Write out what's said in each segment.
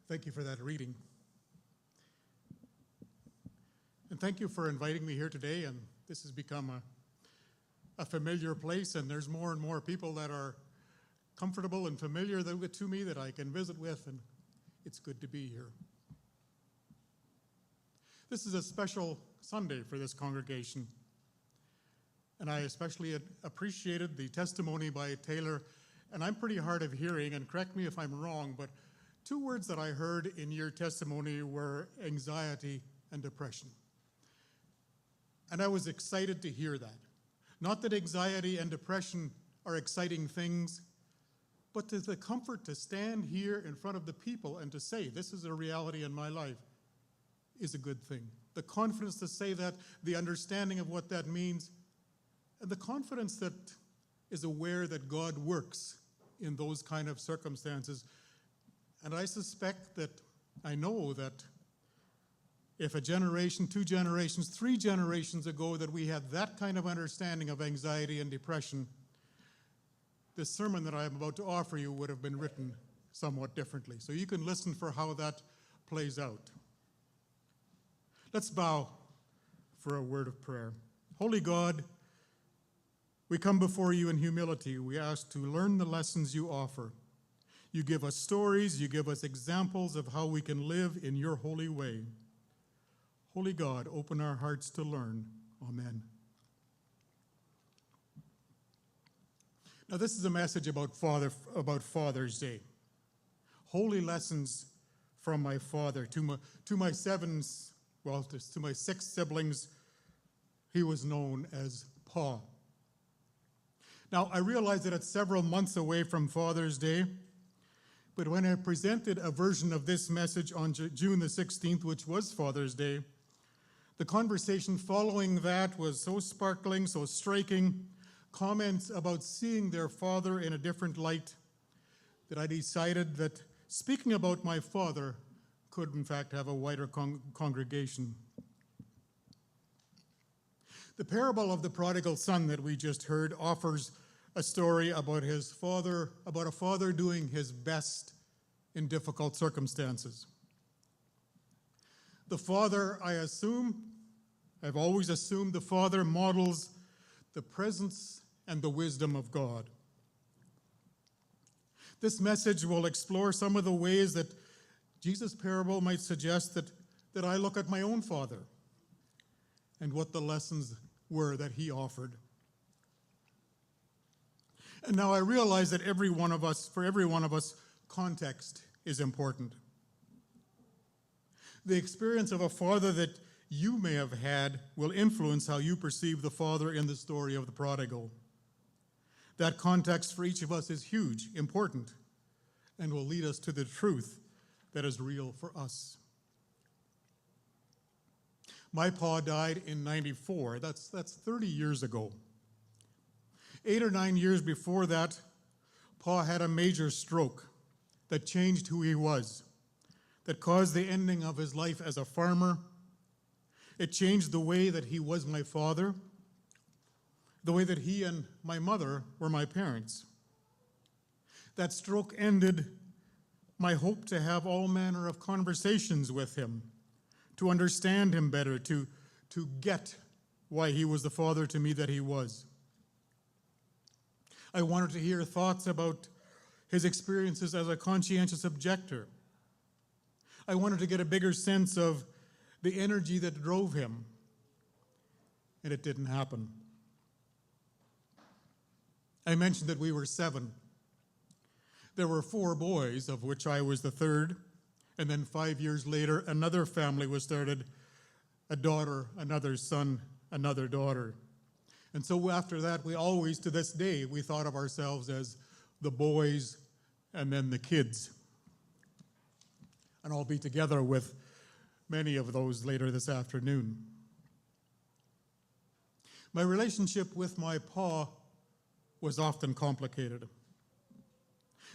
Thank you for that reading. And thank you for inviting me here today. And this has become a familiar place, and there's more and more people that are comfortable and familiar to me that I can visit with, and it's good to be here. This is a special Sunday for this congregation, and I especially appreciated the testimony by Taylor, and I'm pretty hard of hearing, and correct me if I'm wrong, but two words that I heard in your testimony were anxiety and depression. And I was excited to hear that. Not that anxiety and depression are exciting things, but to the comfort to stand here in front of the people and to say, this is a reality in my life, is a good thing. The confidence to say that, the understanding of what that means, and the confidence that is aware that God works in those kind of circumstances. And I suspect that, I know that if a generation, 2 generations, 3 generations ago that we had that kind of understanding of anxiety and depression, this sermon that I am about to offer you would have been written somewhat differently. So you can listen for how that plays out. Let's bow for a word of prayer. Holy God, we come before you in humility. We ask to learn the lessons you offer. You give us stories, you give us examples of how we can live in your holy way. Holy God, open our hearts to learn. Amen. Now, this is a message about Father's Day. Holy lessons from my father. To my 6 siblings, he was known as Pa. Now, I realize that it's several months away from Father's Day, but when I presented a version of this message on June the 16th, which was Father's Day, the conversation following that was so sparkling, so striking, comments about seeing their father in a different light, that I decided that speaking about my father could in fact have a wider congregation. The parable of the prodigal son that we just heard offers a story about his father, about a father doing his best in difficult circumstances. The father, I've always assumed the father models the presence and the wisdom of God. This message will explore some of the ways that Jesus' parable might suggest that I look at my own father and what the lessons were that he offered. And now I realize that for every one of us, context is important. The experience of a father that you may have had will influence how you perceive the father in the story of the prodigal. That context for each of us is huge, important, and will lead us to the truth that is real for us. My pa died in 94. That's 30 years ago. 8 or 9 years before that, Pa had a major stroke that changed who he was, that caused the ending of his life as a farmer. It changed the way that he was my father, the way that he and my mother were my parents. That stroke ended my hope to have all manner of conversations with him, to understand him better, to get why he was the father to me that he was. I wanted to hear thoughts about his experiences as a conscientious objector. I wanted to get a bigger sense of the energy that drove him, and it didn't happen. I mentioned that we were 7. There were 4 boys, of which I was the 3rd, and then 5 years later, another family was started, a daughter, another son, another daughter. And so after that, we always, to this day, we thought of ourselves as the boys and then the kids. And I'll be together with many of those later this afternoon. My relationship with my pa was often complicated.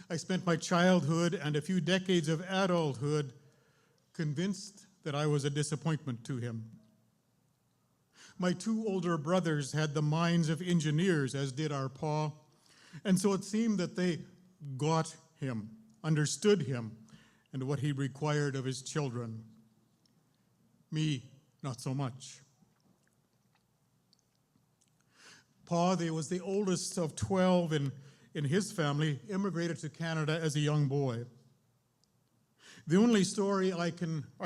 I spent my childhood and a few decades of adulthood convinced that I was a disappointment to him. My 2 older brothers had the minds of engineers, as did our pa, and so it seemed that they got him, understood him, and what he required of his children. Me, not so much. Pa, he was the oldest of 12 in his family, immigrated to Canada as a young boy. The only story I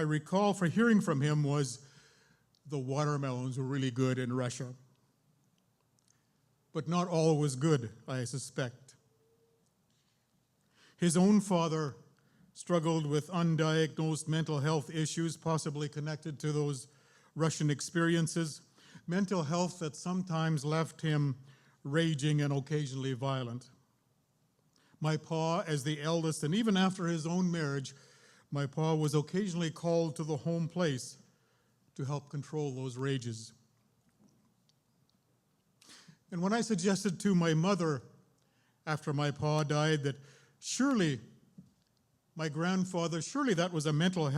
recall for hearing from him was the watermelons were really good in Russia. But not all was good, I suspect. His own father struggled with undiagnosed mental health issues, possibly connected to those Russian experiences, mental health that sometimes left him raging and occasionally violent. My pa, as the eldest, and even after his own marriage, my pa was occasionally called to the home place to help control those rages. And when I suggested to my mother after my pa died that surely my grandfather, surely that was a mental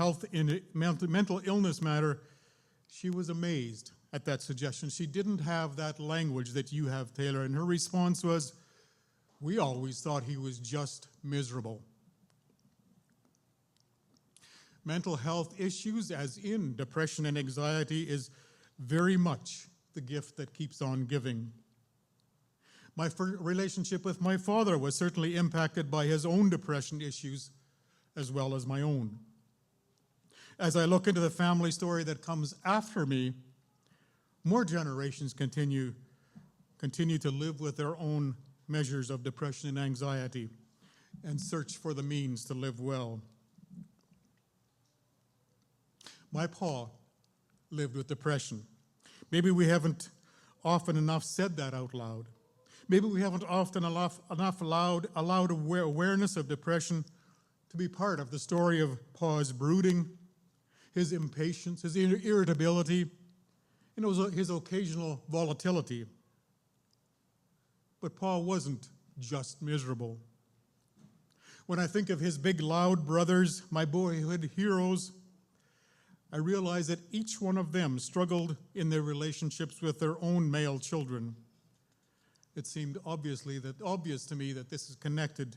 illness matter, she was amazed at that suggestion. She didn't have that language that you have, Taylor, and her response was, we always thought he was just miserable. Mental health issues, as in depression and anxiety, is very much the gift that keeps on giving. My relationship with my father was certainly impacted by his own depression issues as well as my own. As I look into the family story that comes after me, more generations continue to live with their own measures of depression and anxiety and search for the means to live well. My pa lived with depression. Maybe we haven't often enough said that out loud. Maybe we haven't often enough allowed awareness of depression to be part of the story of pa's brooding, his impatience, his irritability, and his occasional volatility. But pa wasn't just miserable. When I think of his big, loud brothers, my boyhood heroes, I realize that each one of them struggled in their relationships with their own male children. It seemed obvious to me that this is connected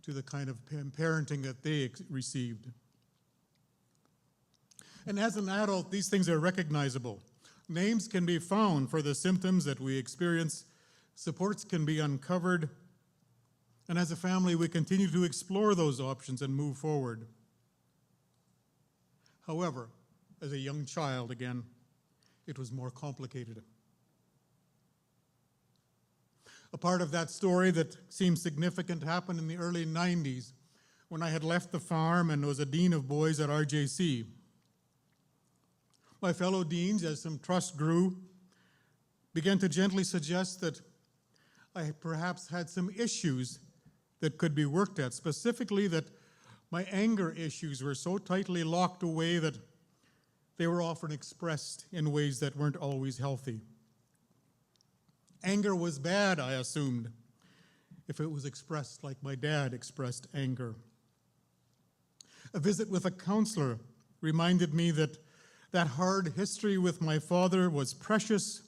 to the kind of parenting that they received. And as an adult, these things are recognizable. Names can be found for the symptoms that we experience. Supports can be uncovered. And as a family, we continue to explore those options and move forward. However, as a young child, again, it was more complicated. A part of that story that seems significant happened in the early 90s when I had left the farm and was a dean of boys at RJC. My fellow deans, as some trust grew, began to gently suggest that I perhaps had some issues that could be worked at, specifically that my anger issues were so tightly locked away that they were often expressed in ways that weren't always healthy. Anger was bad, I assumed, if it was expressed like my dad expressed anger. A visit with a counselor reminded me that hard history with my father was precious,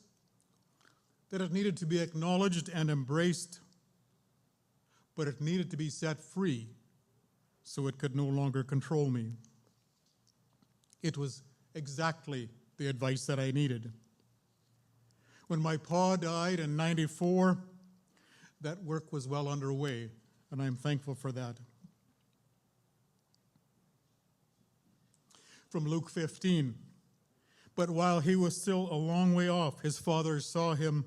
that it needed to be acknowledged and embraced, but it needed to be set free so it could no longer control me. It was exactly the advice that I needed. When my pa died in '94, that work was well underway, and I'm thankful for that. From Luke 15, but while he was still a long way off, his father saw him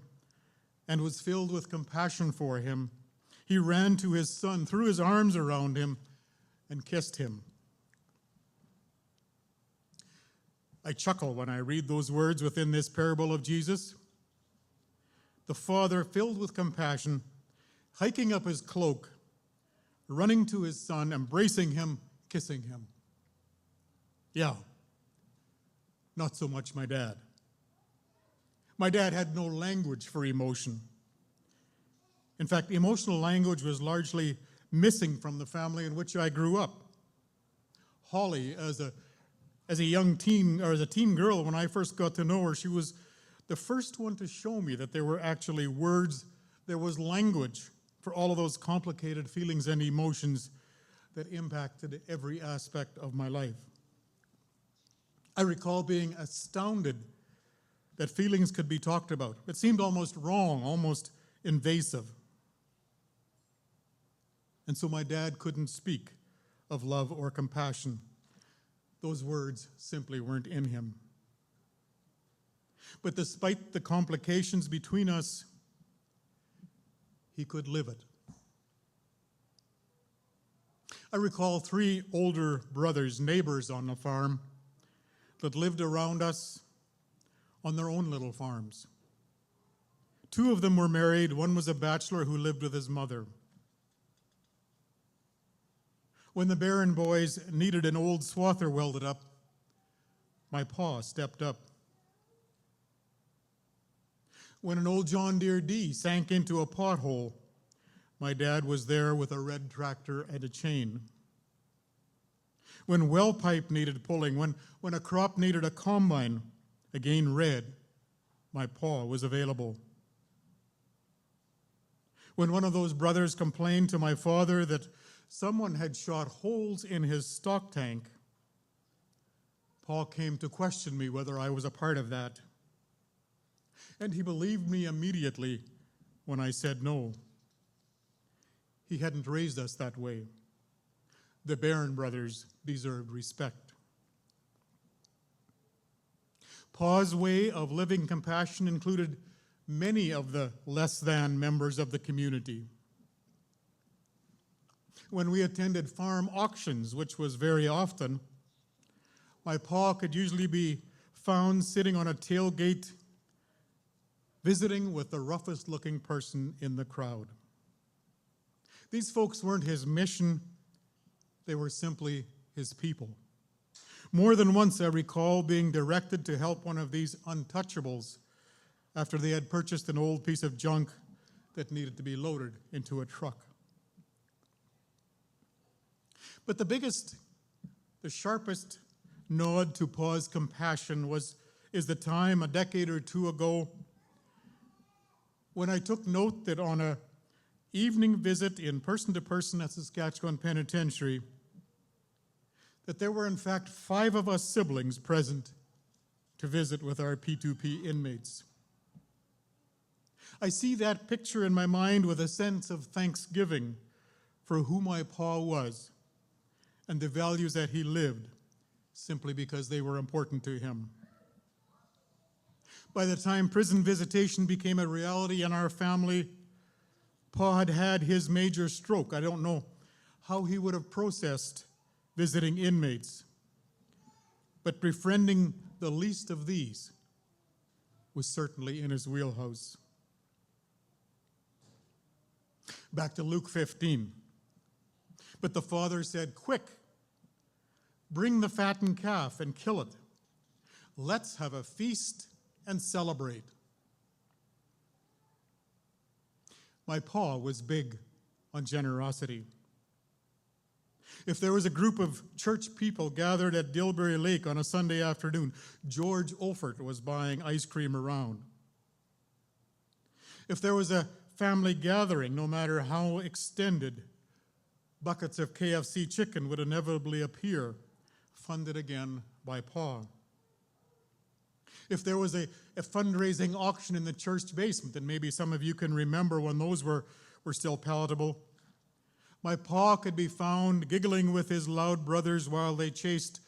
and was filled with compassion for him. He ran to his son, threw his arms around him, and kissed him. I chuckle when I read those words within this parable of Jesus. The father, filled with compassion, hiking up his cloak, running to his son, embracing him, kissing him. Yeah, not so much my dad. My dad had no language for emotion. In fact, emotional language was largely missing from the family in which I grew up. Holly, as a young teen, or as a teen girl, when I first got to know her, she was the first one to show me that there were actually words, there was language for all of those complicated feelings and emotions that impacted every aspect of my life. I recall being astounded that feelings could be talked about. It seemed almost wrong, almost invasive. And so my dad couldn't speak of love or compassion. Those words simply weren't in him. But despite the complications between us, he could live it. I recall 3 older brothers, neighbors on the farm, that lived around us on their own little farms. 2 of them were married. One was a bachelor who lived with his mother. When the Barron boys needed an old swather welded up, my pa stepped up. When an old John Deere D sank into a pothole, my dad was there with a red tractor and a chain. When well pipe needed pulling, when a crop needed a combine, again red, my pa was available. When one of those brothers complained to my father that someone had shot holes in his stock tank, Pa came to question me whether I was a part of that. And he believed me immediately when I said no. He hadn't raised us that way. The Barron brothers deserved respect. Pa's way of living compassion included many of the less than members of the community. When we attended farm auctions, which was very often, my pa could usually be found sitting on a tailgate, visiting with the roughest looking person in the crowd. These folks weren't his mission, they were simply his people. More than once I recall being directed to help one of these untouchables after they had purchased an old piece of junk that needed to be loaded into a truck. But the sharpest nod to Pa's compassion is the time a decade or 2 ago when I took note that on an evening visit in person-to-person at Saskatchewan Penitentiary, that there were in fact 5 of us siblings present to visit with our P2P inmates. I see that picture in my mind with a sense of thanksgiving for who my pa was and the values that he lived, simply because they were important to him. By the time prison visitation became a reality in our family, Pa had had his major stroke. I don't know how he would have processed visiting inmates, but befriending the least of these was certainly in his wheelhouse. Back to Luke 15. But the father said, "Quick, bring the fattened calf and kill it. Let's have a feast and celebrate." My pa was big on generosity. If there was a group of church people gathered at Dilbury Lake on a Sunday afternoon, George Olfert was buying ice cream around. If there was a family gathering, no matter how extended, buckets of KFC chicken would inevitably appear, funded again by Pa. If there was a fundraising auction in the church basement, and maybe some of you can remember when those were still palatable, my pa could be found giggling with his loud brothers while they chased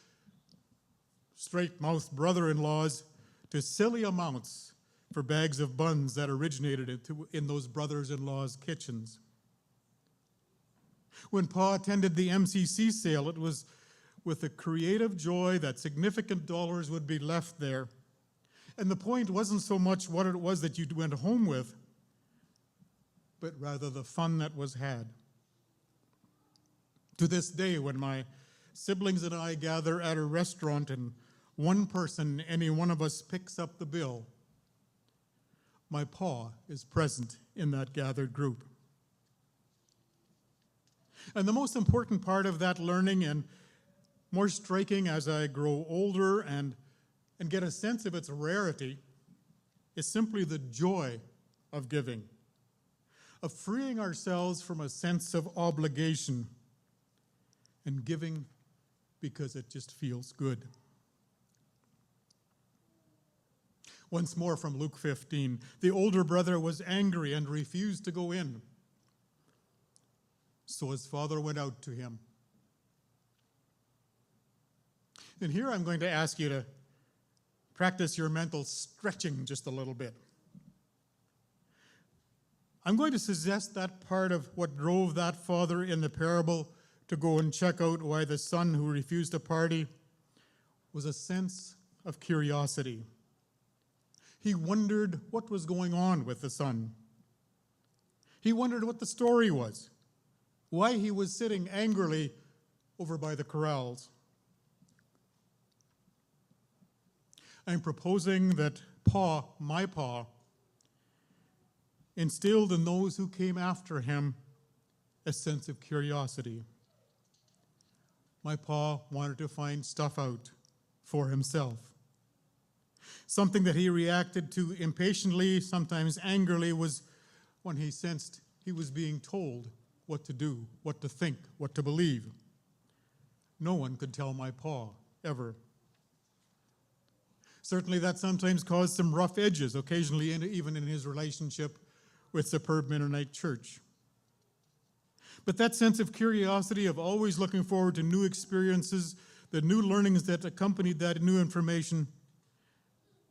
straight-mouthed brother-in-laws to silly amounts for bags of buns that originated in those brothers-in-law's kitchens. When Pa attended the MCC sale, it was with a creative joy that significant dollars would be left there. And the point wasn't so much what it was that you went home with, but rather the fun that was had. To this day, when my siblings and I gather at a restaurant and one person, any one of us, picks up the bill, my pa is present in that gathered group. And the most important part of that learning, and more striking as I grow older and get a sense of its rarity, is simply the joy of giving, of freeing ourselves from a sense of obligation, and giving because it just feels good. Once more from Luke 15, the older brother was angry and refused to go in. So his father went out to him. And here I'm going to ask you to practice your mental stretching just a little bit. I'm going to suggest that part of what drove that father in the parable to go and check out why the son who refused to party was a sense of curiosity. He wondered what was going on with the son. He wondered what the story was, why he was sitting angrily over by the corrals. I'm proposing that my Pa, instilled in those who came after him a sense of curiosity. My Pa wanted to find stuff out for himself. Something that he reacted to impatiently, sometimes angrily, was when he sensed he was being told what to do, what to think, what to believe. No one could tell my Pa, ever. Certainly that sometimes caused some rough edges, occasionally even in his relationship with Superb Mennonite Church. But that sense of curiosity, of always looking forward to new experiences, the new learnings that accompanied that new information,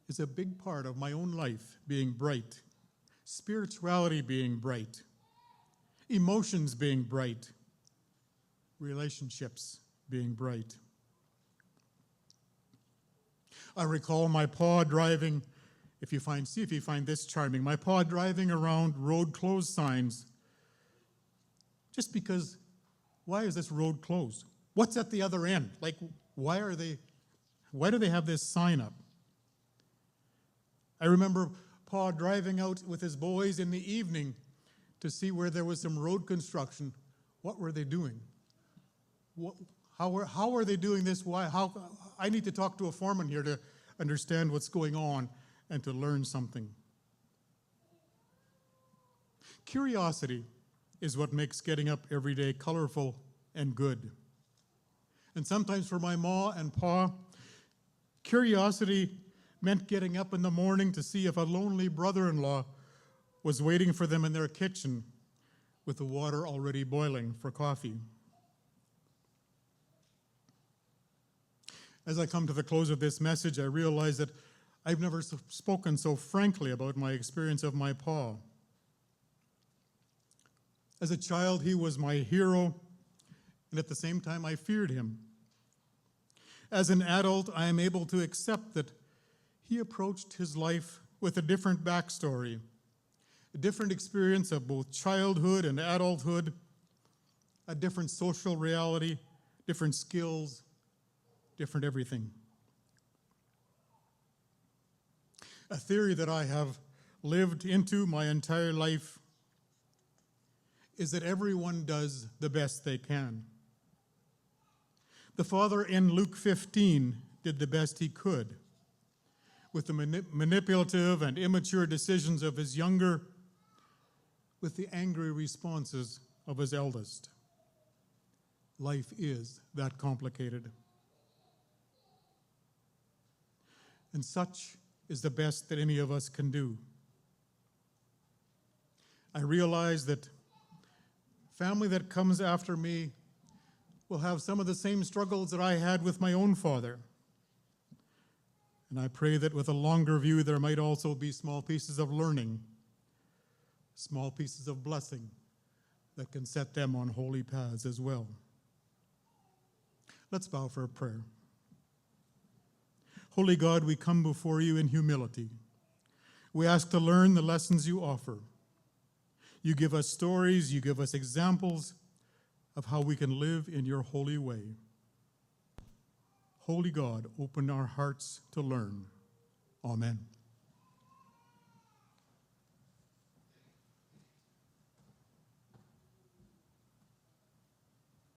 is a big part of my own life being bright, spirituality being bright, emotions being bright, relationships being bright. I recall my Pa driving, see if you find this charming, my Pa driving around road closed signs. Just because, why is this road closed? What's at the other end? Like, why do they have this sign up? I remember Pa driving out with his boys in the evening to see where there was some road construction. What were they doing? How are they doing this? Why? I need to talk to a foreman here to understand what's going on and to learn something. Curiosity is what makes getting up every day colorful and good. And sometimes for my Ma and Pa, curiosity meant getting up in the morning to see if a lonely brother-in-law was waiting for them in their kitchen with the water already boiling for coffee. As I come to the close of this message, I realize that I've never spoken so frankly about my experience of my Pa. As a child, he was my hero, and at the same time, I feared him. As an adult, I am able to accept that he approached his life with a different backstory, a different experience of both childhood and adulthood, a different social reality, different skills, different everything. A theory that I have lived into my entire life is that everyone does the best they can. The father in Luke 15 did the best he could with the manipulative and immature decisions of his younger, with the angry responses of his eldest. Life is that complicated. And such is the best that any of us can do. I realize that family that comes after me will have some of the same struggles that I had with my own father. And I pray that with a longer view, there might also be small pieces of learning, small pieces of blessing that can set them on holy paths as well. Let's bow for a prayer. Holy God, we come before you in humility. We ask to learn the lessons you offer. You give us stories, you give us examples of how we can live in your holy way. Holy God, open our hearts to learn. Amen.